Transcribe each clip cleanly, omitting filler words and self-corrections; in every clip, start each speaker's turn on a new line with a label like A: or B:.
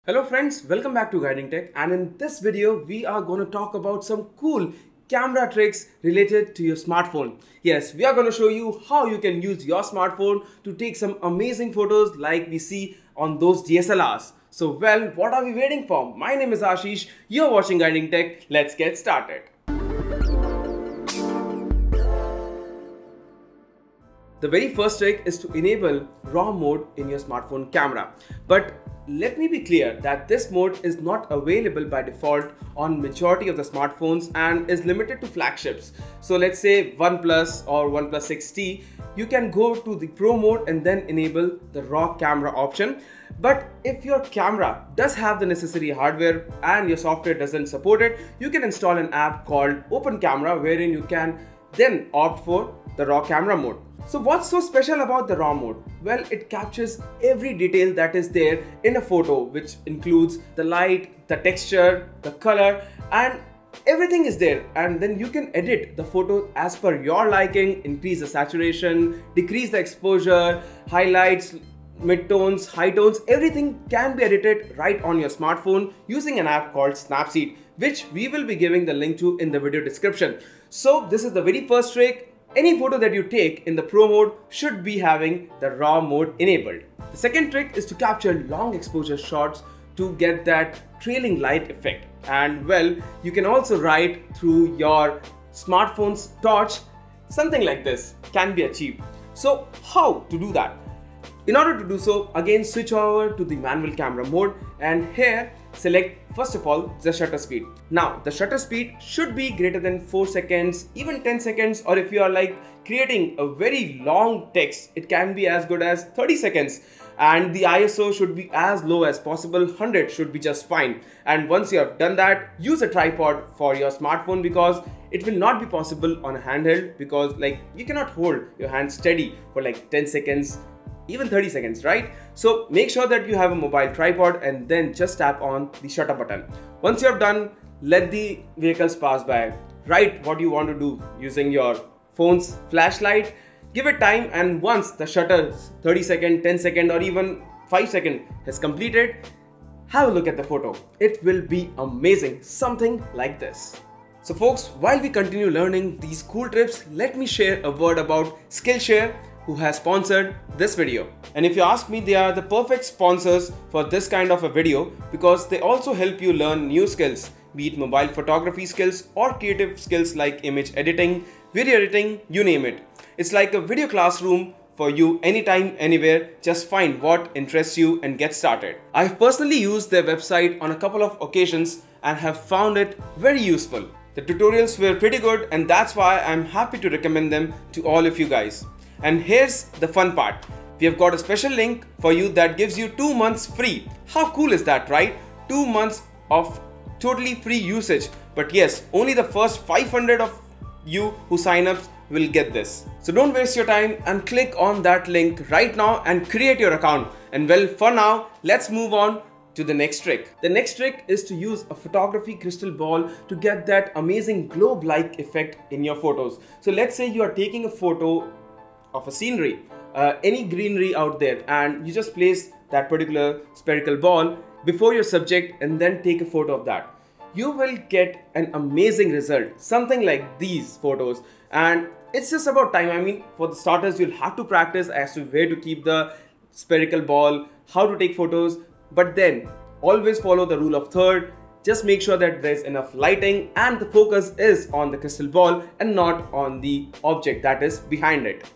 A: Hello friends, welcome back to Guiding Tech, and in this video we are going to talk about some cool camera tricks related to your smartphone. Yes, we are going to show you how you can use your smartphone to take some amazing photos like we see on those DSLRs. So well, what are we waiting for? My name is Ashish, you're watching Guiding Tech, let's get started. The very first trick is to enable RAW mode in your smartphone camera. But let me be clear that this mode is not available by default on majority of the smartphones and is limited to flagships. So let's say OnePlus or OnePlus 6T, you can go to the Pro mode and then enable the RAW camera option. But if your camera does have the necessary hardware and your software doesn't support it, you can install an app called Open Camera wherein you can then opt for the RAW camera mode. So what's so special about the RAW mode? Well, it captures every detail that is there in a photo, which includes the light, the texture, the color, and everything is there. And then you can edit the photo as per your liking, increase the saturation, decrease the exposure, highlights, midtones, high tones, everything can be edited right on your smartphone using an app called Snapseed, which we will be giving the link to in the video description. So this is the very first trick. Any photo that you take in the Pro mode should be having the RAW mode enabled. The second trick is to capture long exposure shots to get that trailing light effect. And well, you can also write through your smartphone's torch. Something like this can be achieved. So how to do that? In order to do so, again switch over to the manual camera mode and here select first of all the shutter speed. Now the shutter speed should be greater than 4 seconds, even 10 seconds, or if you are like creating a very long text, it can be as good as 30 seconds. And the ISO should be as low as possible, 100 should be just fine. And once you have done that, use a tripod for your smartphone because it will not be possible on a handheld because like you cannot hold your hand steady for like 10 seconds, even 30 seconds, right? So make sure that you have a mobile tripod and then just tap on the shutter button. Once you have done, let the vehicles pass by. Write what you want to do using your phone's flashlight. Give it time, and once the shutter 30 second, 10 second, or even 5 second has completed, have a look at the photo. It will be amazing, something like this. So folks, while we continue learning these cool tips, let me share a word about Skillshare, who has sponsored this video. And if you ask me, they are the perfect sponsors for this kind of a video because they also help you learn new skills, be it mobile photography skills or creative skills like image editing, video editing, you name it. It's like a video classroom for you anytime, anywhere. Just find what interests you and get started. I've personally used their website on a couple of occasions and have found it very useful. The tutorials were pretty good and that's why I'm happy to recommend them to all of you guys. And here's the fun part. We have got a special link for you that gives you 2 months free. How cool is that, right? 2 months of totally free usage. But yes, only the first 500 of you who sign up will get this. So don't waste your time and click on that link right now and create your account. And well, for now, let's move on to the next trick. The next trick is to use a photography crystal ball to get that amazing globe-like effect in your photos. So let's say you are taking a photo of a scenery, any greenery out there, and you just place that particular spherical ball before your subject and then take a photo of that. You will get an amazing result, something like these photos. And it's just about time. I mean, for the starters, you'll have to practice as to where to keep the spherical ball, how to take photos, but then always follow the rule of third. Just make sure that there's enough lighting and the focus is on the crystal ball and not on the object that is behind it.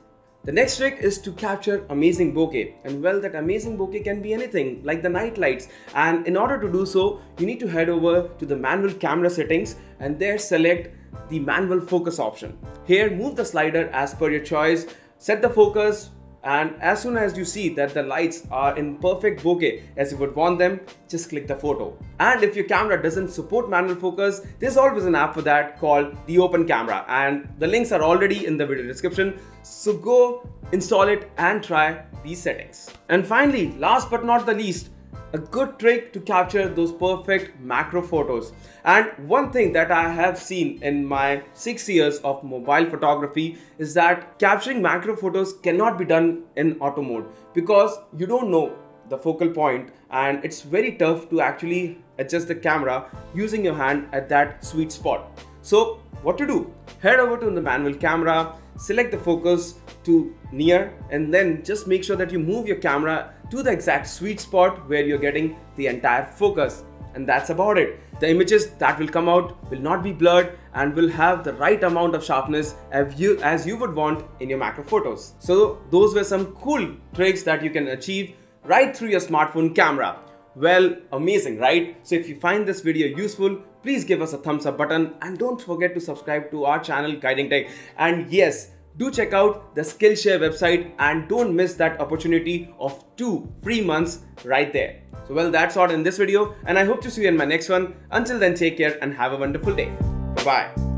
A: The next trick is to capture amazing bokeh, and well, that amazing bokeh can be anything like the night lights, and in order to do so you need to head over to the manual camera settings and there select the manual focus option. Here move the slider as per your choice, set the focus, and as soon as you see that the lights are in perfect bokeh as you would want them, just click the photo. And if your camera doesn't support manual focus, there's always an app for that called the Open Camera, and the links are already in the video description. So go install it and try these settings. And finally, last but not the least, a good trick to capture those perfect macro photos. And one thing that I have seen in my 6 years of mobile photography is that capturing macro photos cannot be done in auto mode because you don't know the focal point, and it's very tough to actually adjust the camera using your hand at that sweet spot. So what to do? Head over to the manual camera, select the focus to near, and then just make sure that you move your camera to the exact sweet spot where you're getting the entire focus. And that's about it. The images that will come out will not be blurred and will have the right amount of sharpness as you would want in your macro photos. So those were some cool tricks that you can achieve right through your smartphone camera. Well, amazing, right? So if you find this video useful, please give us a thumbs up button and don't forget to subscribe to our channel Guiding Tech. And yes, do check out the Skillshare website and don't miss that opportunity of 2 free months right there. So well, that's all in this video, and I hope to see you in my next one. Until then, take care and have a wonderful day. Bye-bye.